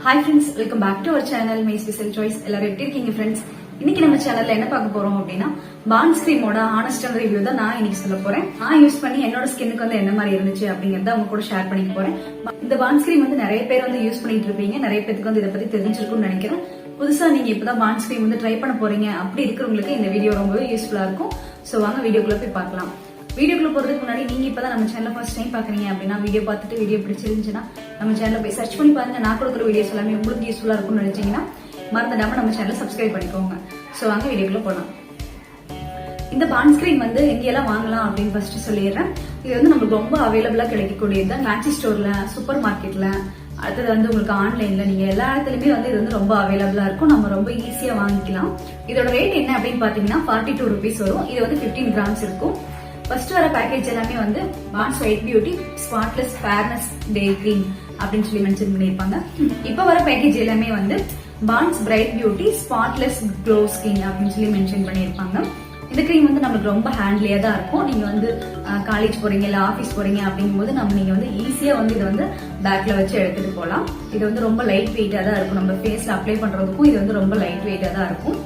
Hi friends, welcome back to our channel My Special Choice. எல்லாரும் எப்படி இருக்கீங்க friends? இன்னைக்கு நம்ம சேனல்ல என்ன பார்க்க போறோம் அப்படின்னா பான்ஸ் கிரீமோட ஹானஸ்டான ரிவ்யூ தான் நான் இன்னைக்கு சொல்ல போறேன். நான் யூஸ் பண்ணி என்னோட ஸ்கின்னுக்கு வந்து என்ன மாதிரி இருந்துச்சு அப்படிங்கறத உங்க கூட ஷேர் பண்ணிக்க போறேன். இந்த பான்ஸ் கிரீம் வந்து நிறைய பேர் வந்து யூஸ் பண்ணிட்டு இருப்பீங்க, நிறைய பேருக்கு வந்து இதை பத்தி தெரிஞ்சிருக்கும்னு நினைக்கிறேன். புதுசா நீங்க இப்பதான் பான்ஸ் கிரீம் வந்து ட்ரை பண்ண போறீங்க அப்படி இருக்கிறவங்களுக்கு இந்த வீடியோ ரொம்பவே யூஸ்ஃபுல்லா இருக்கும். சோ வாங்க வீடியோக்குள்ள போய் பார்க்கலாம். வீடியோக்குள்ள போறதுக்கு முன்னாடி நீங்க இப்பதான் நம்ம சேனலை ஃபர்ஸ்ட் டைம் பாக்குறீங்க அப்படின்னா வீடியோ பார்த்துட்டு வீடியோ பிடிச்சிருந்துச்சுன்னா நம்ம சேனலை போய் சர்ச் பண்ணி பாருங்க. நான் கொடுக்குற வீடியோஸ் எல்லாமே உங்களுக்கு யூஸ்ஃபுல்லா இருக்கும்னு நினைச்சீங்கன்னா மறந்துடாம நம்ம சேனலை சப்ஸ்கிரைப் பண்ணிக்கோங்க. சோ வாங்க வீடியோக்குள்ள போலாம். இந்த பான்ஸ் கிரீம் வந்து எங்கெல்லாம் வாங்கலாம் அப்படின்னு ஃபர்ஸ்ட் சொல்லிடுறேன். இது வந்து நமக்கு ரொம்ப அவைலபிளா கிடைக்கக்கூடியது. மேக்ஸி ஸ்டோர்ல, சூப்பர் மார்க்கெட்ல, அடுத்தது வந்து உங்களுக்கு ஆன்லைன்ல நீங்க எல்லா இடத்துலயுமே வந்து இது வந்து ரொம்ப அவைலபிளா இருக்கும். நம்ம ரொம்ப ஈஸியா வாங்கிக்கலாம். இதோட ரேட் என்ன அப்படின்னு பாத்தீங்கன்னா 42 rupees வரும். இது வந்து 15 grams இருக்கும். ஃபர்ஸ்ட் வர பேக்கேஜ் எல்லாமே வந்து Pond's white beauty spotless fairness day cream அப்படின்னு சொல்லி மென்ஷன் பண்ணிருப்பாங்க. இப்ப வர பேக்கேஜ் எல்லாமே வந்து Pond's bright beauty spotless glow skin அப்படின்னு சொல்லி மென்ஷன் பண்ணிருப்பாங்க. இந்த கிரீம் வந்து நமக்கு ரொம்ப ஹேண்ட்லியா தான் இருக்கும். நீங்க வந்து காலேஜ் போறீங்க இல்ல ஆபீஸ் போறீங்க அப்படிங்கும் போது நீங்க வந்து ஈஸியா வந்து இதை வந்து பேக்ல வச்சு எடுத்துட்டு போகலாம். இது வந்து ரொம்ப லைட் வெயிட்டா தான் இருக்கும். நம்ம ஃபேஸ்ல அப்ளை பண்றதுக்கும் இது வந்து ரொம்ப லைட் வெயிட்டா தான் இருக்கும்.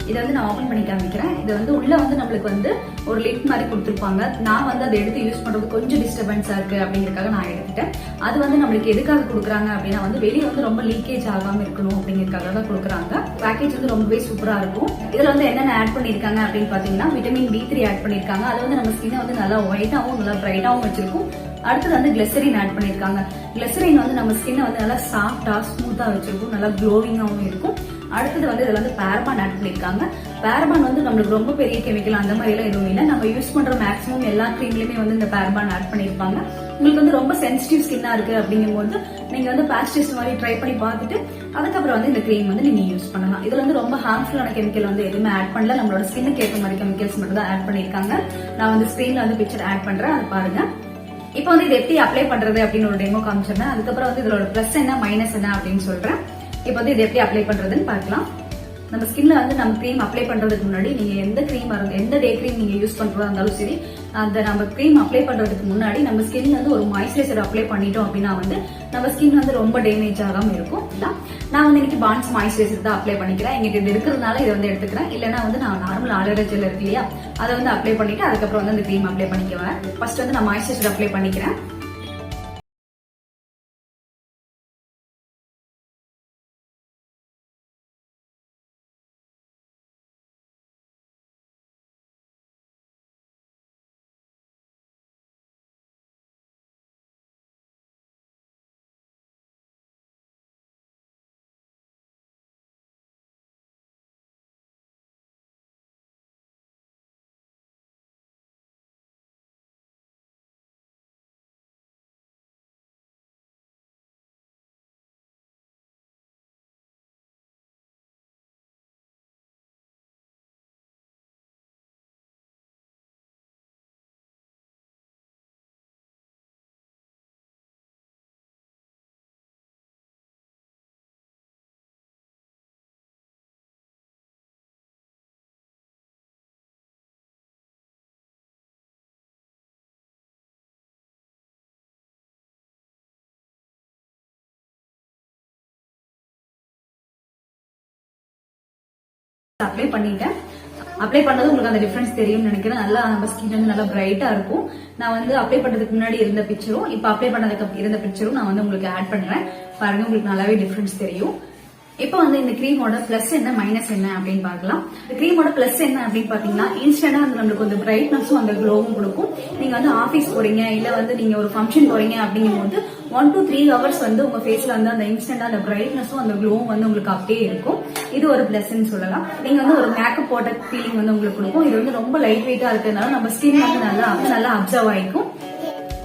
இதை வந்து நான் ஓபன் பண்ணி காமிக்கிறேன். இது வந்து உள்ள வந்து நம்மளுக்கு வந்து ஒரு லிட் மாதிரி கொடுத்துருப்பாங்க. நான் வந்து அதை எடுத்து யூஸ் பண்றது கொஞ்சம் டிஸ்டர்பன்ஸா இருக்கு அப்படிங்கறதுக்காக நான் எடுத்துட்டேன். அது வந்து நம்மளுக்கு எதுக்காக கொடுக்குறாங்க அப்படின்னா வந்து வெளியே வந்து ரொம்ப லீக்கேஜ் ஆகாம இருக்கணும் அப்படிங்கறதுக்காக தான் கொடுக்குறாங்க. பேக்கேஜ் வந்து ரொம்பவே சூப்பரா இருக்கும். இதுல வந்து என்னென்ன ஆட் பண்ணிருக்காங்க அப்படின்னு பாத்தீங்கன்னா விட்டமின் B3 ஆட் பண்ணிருக்காங்க. அது வந்து நம்ம ஸ்கின்னை வந்து நல்லா ஒயிட்டாவும் நல்லா பிரைட்டாவும் வச்சிருக்கும். அடுத்தது வந்து கிளிசரின் ஆட் பண்ணிருக்காங்க. கிளிசரின் வந்து நம்ம ஸ்கின்னை வந்து நல்லா சாஃப்டா ஸ்மூத்தா வச்சிருக்கும், நல்லா க்ளோவிங்காவும் இருக்கும். அடுத்தது வந்து இதுல வந்து பேரபான் ஆட் பண்ணிருக்காங்க. பேரபான் வந்து நம்மளுக்கு ரொம்ப பெரிய கெமிக்கல் அந்த மாதிரி எல்லாம் எதுவும் இல்லை. நம்ம யூஸ் பண்ற மேக்ஸிமம் எல்லா கிரீம்லயுமே வந்து இந்த பேரபான் ஆட் பண்ணிருப்பாங்க. உங்களுக்கு வந்து ரொம்ப சென்சிட்டிவ் ஸ்கின்னா இருக்கு அப்படிங்கும் போது நீங்க வந்து பேட்ச் டெஸ்ட் மாதிரி ட்ரை பண்ணி பார்த்துட்டு அதுக்கப்புறம் வந்து இந்த கிரீம் வந்து நீங்க யூஸ் பண்ணலாம். இதுல வந்து ரொம்ப ஹார்ம்ஃபுல்லான கெமிக்கல் வந்து எதுவுமே ஆட் பண்ணல. நம்மளோட ஸ்கின்னுக்கு ஏற்ற மாதிரி கெமிக்கல்ஸ் மட்டும் தான் ஆட் பண்ணிருக்காங்க. நான் வந்து ஸ்கிரீன்ல வந்து பிக்சர் ஆட் பண்றேன், அது பாருங்க. இப்போ வந்து இது எப்படி அப்ளை பண்றது அப்படின்னு ஒரு டெமோ காமிச்சிருந்தேன். அதுக்கப்புறம் வந்து இதோட பிளஸ் என்ன மைனஸ் என்ன அப்படின்னு சொல்றேன். இப்போ வந்து இது எப்படி அப்ளை பண்றதுன்னு பார்க்கலாம். நம்ம ஸ்கின்ல வந்து நம்ம கிரீம் அப்ளை பண்றதுக்கு முன்னாடி நீங்க எந்த டே கிரீம் நீங்க யூஸ் பண்றதா இருந்தாலும் சரி, அந்த நம்ம கிரீம் அப்ளை பண்றதுக்கு முன்னாடி நம்ம ஸ்கின்ல வந்து ஒரு மாய்ஸ்சரைசர் அப்ளை பண்ணிட்டோம் அப்படின்னா வந்து நம்ம ஸ்கின் வந்து ரொம்ப டேமேஜ் ஆகாம இருக்கும். நான் வந்து இன்னைக்கு பான்ஸ் மாய்ஸ்சரைசர் தான் அப்ளை பண்ணிக்கிறேன். எங்கிட்ட இது இருக்கிறதுனால இதை வந்து எடுத்துக்கிறேன். இல்லைன்னா வந்து நான் நார்மல் ஆலோவேரா ஜெல் இருக்கு இல்லையா, அதை வந்து அப்ளை பண்ணிட்டு அதுக்கப்புறம் வந்து அந்த கிரீம் அப்ளை பண்ணிக்குவேன். ஃபர்ஸ்ட் வந்து நான் மாய்ஸ்சரைசர் அப்ளை பண்ணிக்கிறேன். அப்ளை பண்ணிட்டேன். அப்ளை பண்ணது உங்களுக்கு அந்த டிஃபரன்ஸ் தெரியும் நினைக்கிறேன். நல்லா நம்ம ஸ்கின் வந்து நல்லா பிரைட்டா இருக்கும். நான் வந்து அப்ளை பண்றதுக்கு முன்னாடி இருந்த பிக்சரும் இப்ப அப்ளை பண்ணதுக்கு இருந்த பிக்சரும் நான் வந்து உங்களுக்கு ஆட் பண்றேன். பாருங்க, உங்களுக்கு நல்லாவே டிஃபரன்ஸ் தெரியும். இப்ப வந்து இந்த கிரீமோட பிளஸ் என்ன மைனஸ் என்ன அப்படின்னு பார்க்கலாம். இந்த கிரீமோட பிளஸ் என்ன அப்படின்னு பாத்தீங்கன்னா இன்ஸ்டன்டா வந்து நம்மளுக்கு வந்து பிரைட்னஸும் அந்த க்ளோவும் கொடுக்கும். நீங்க வந்து ஆபீஸ் போறீங்க இல்ல வந்து நீங்க ஒரு ஃபங்க்ஷன் போறீங்க அப்படிங்கும் போது 1 to 3 hours வந்து உங்க ஃபேஸ்ல வந்து அந்த இன்ஸ்டன்டா அந்த பிரைட்னஸும் அந்த க்ளோவும் வந்து உங்களுக்கு அப்படியே இருக்கும். இது ஒரு பிளஸ்ன்னு சொல்லலாம். நீங்க வந்து ஒரு மேக்கப் போட்ட ஃபீலிங் வந்து உங்களுக்கு கொடுக்கும். இது வந்து ரொம்ப லைட் வெயிட்டா இருக்கிறதுனால நம்ம ஸ்கின் வந்து நல்லா அப்சர்வ் ஆயிக்கும்.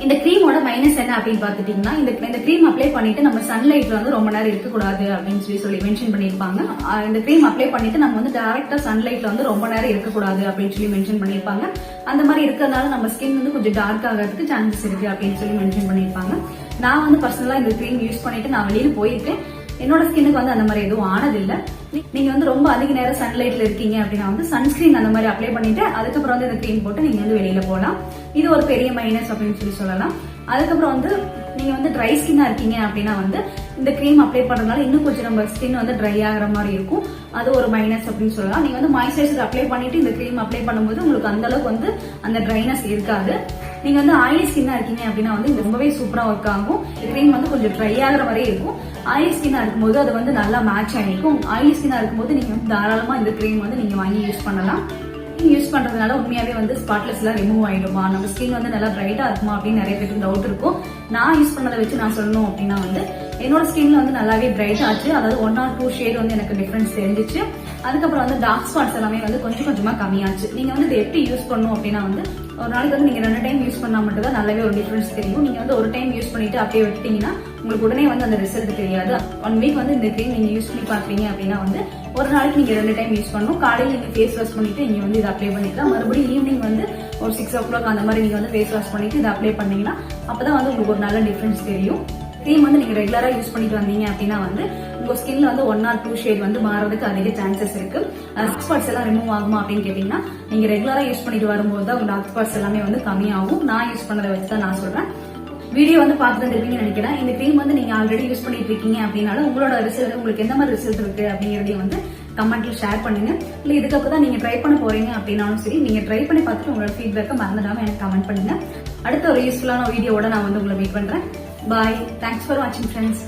இந்த கிரீமோட மைனஸ் என்ன அப்படின்னு பாத்துட்டீங்கன்னா இந்த கிரீம் அப்ளை பண்ணிட்டு நம்ம சன்லைட்ல வந்து ரொம்ப நேரம் இருக்கக்கூடாது அப்படின்னு சொல்லி மென்ஷன் பண்ணிருப்பாங்க. இந்த கிரீம் அப்ளை பண்ணிட்டு நம்ம வந்து டைரக்டா சன்லைட்ல வந்து ரொம்ப நேரம் இருக்கக்கூடாது அப்படின்னு சொல்லி மென்ஷன் பண்ணிருப்பாங்க. அந்த மாதிரி இருக்கிறதுனால நம்ம ஸ்கின் வந்து கொஞ்சம் டார்க் ஆகிறதுக்கு சான்சஸ் இருக்கு அப்படின்னு சொல்லி மென்ஷன் பண்ணிருப்பாங்க. நான் வந்து பர்சனலா இந்த கிரீம் யூஸ் பண்ணிட்டு நான் வெளியில போயிருக்கேன். என்னோட ஸ்கின்னுக்கு வந்து அந்த மாதிரி எதுவும் ஆனதில்லை. நீங்க வந்து ரொம்ப அதிக நேரம் சன்லைட்ல இருக்கீங்க அப்படின்னா வந்து சன்ஸ்கிரீன் அந்த மாதிரி அப்ளை பண்ணிட்டு அதுக்கப்புறம் வந்து இந்த கிரீம் போட்டு நீங்க வந்து வெளியில போகலாம். இது ஒரு பெரிய மைனஸ் அப்படின்னு சொல்லி சொல்லலாம். அதுக்கப்புறம் வந்து நீங்க நீங்க வந்து ட்ரை ஸ்கின்னா இருக்கீங்க அப்படின்னா வந்து இந்த கிரீம் அப்ளை பண்றதுனால இன்னும் கொஞ்சம் நம்ம ஸ்கின் வந்து ட்ரை ஆகிற மாதிரி இருக்கும். அது ஒரு மைனஸ் அப்படின்னு சொல்லலாம். நீங்க வந்து மாய்ஸ்சரைசர் அப்ளை பண்ணிட்டு இந்த கிரீம் அப்ளை பண்ணும்போது உங்களுக்கு அந்த அளவுக்கு வந்து அந்த ட்ரைனஸ் இருக்காது. நீங்க வந்து ஆயிலி ஸ்கின்னா இருக்கீங்க அப்படின்னா வந்து இது ரொம்பவே சூப்பரா ஒர்க் ஆகும். இந்த கிரீம் வந்து கொஞ்சம் ட்ரை ஆகிற மாதிரியே இருக்கும். ஆயிலி ஸ்கின்னா இருக்கும்போது அது வந்து நல்லா மேட்ச் ஆகிருக்கும். ஆயிலி ஸ்கின்னா இருக்கும்போது நீங்க வந்து தாராளமா இந்த கிரீம் வந்து நீங்க வாங்கி யூஸ் பண்ணலாம். யூஸ் பண்றதுனால உண்மையாவே வந்து ஸ்பாட்லெஸ் எல்லாம் ரிமூவ் ஆயிடுமா, நம்ம ஸ்கின் வந்து நல்லா பிரைட்டா இருக்குமா அப்படின்னு நிறைய பேருக்கு டவுட் இருக்கும். நான் யூஸ் பண்ணதை வச்சு நான் சொல்லணும் அப்படின்னா வந்து என்னோட ஸ்கின்ல வந்து நல்லாவே பிரைட் ஆச்சு. அதாவது 1 or 2 ஷேட் வந்து எனக்கு டிஃபரன்ஸ் தெரிஞ்சிச்சு. அதுக்கப்புறம் வந்து டார்க் ஸ்பாட்ஸ் எல்லாமே வந்து கொஞ்சம் கொஞ்சமா கம்மியாச்சு. நீங்க வந்து இதை எப்படி யூஸ் பண்ணணும் அப்படின்னா வந்து ஒரு நாளைக்கு வந்து நீங்க 2 டைம் யூஸ் பண்ணா மட்டும் தான் நல்லாவே ஒரு டிஃபரன்ஸ் தெரியும். நீங்க வந்து ஒரு டைம் யூஸ் பண்ணிட்டு அப்படியே விட்டீங்கன்னா உங்களுக்கு உடனே வந்து அந்த ரிசல்ட் தெரியாது. 1 வீக் வந்து இந்த கிரீம் நீங்க யூஸ் பண்ணி பாக்குறீங்க அப்படின்னா வந்து ஒரு நாளைக்கு நீங்க 2 டைம் யூஸ் பண்ணணும். காலையில நீங்க ஃபேஸ் வாஷ் பண்ணிட்டு நீங்க வந்து இதை அப்ளை பண்ணிக்கலாம். மறுபடியும் ஈவினிங் வந்து ஒரு 6 o'clock அந்த மாதிரி நீங்க வந்து ஃபேஸ் வாஷ் பண்ணிட்டு இதை அப்ளை பண்ணீங்கன்னா அப்பதான் வந்து உங்களுக்கு ஒரு நல்ல டிஃபரன்ஸ் தெரியும். கிரீம் வந்து நீங்க ரெகுலரா யூஸ் பண்ணிட்டு வந்தீங்க அப்படின்னா வந்து உங்க ஸ்கின்ல வந்து 1 or 2 ஷேட் வந்து மாறதுக்கு அதிக சான்சஸ் இருக்கு. டார்க் ஸ்பாட்ஸ் எல்லாம் ரிமூவ் ஆகுமா அப்படின்னு கேட்டீங்கன்னா நீங்க ரெகுலரா யூஸ் பண்ணிட்டு வரும்போது தான் உங்க டார்க் ஸ்பாட்ஸ் எல்லாமே வந்து கம்மியாகும். நான் யூஸ் பண்ணதை வச்சு தான் நான் சொல்றேன். வீடியோ வந்து பார்த்துட்டு இருப்பீங்கன்னு நினைக்கிறேன். இந்த கிரீம் வந்து நீங்க ஆல்ரெடி யூஸ் பண்ணிட்டு இருக்கீங்க அப்படின்னாலும் உங்களோட ரிசல்ட் உங்களுக்கு எந்த மாதிரி ரிசல்ட் இருக்கு அப்படிங்கறதையும் வந்து கமெண்ட்ல ஷேர் பண்ணுங்க. இல்ல இதுக்கப்புறம் தான் நீங்க ட்ரை பண்ண போறீங்க அப்படின்னாலும் சரி, நீங்க ட்ரை பண்ணி பார்த்துட்டு உங்களோட ஃபீட்பேக்கை மறந்துடாம எனக்கு கமெண்ட் பண்ணுங்க. அடுத்த ஒரு யூஸ்ஃபுல்லான வீடியோவோட நான் வந்து உங்களை மீட் பண்றேன். Bye. Thanks for watching, friends.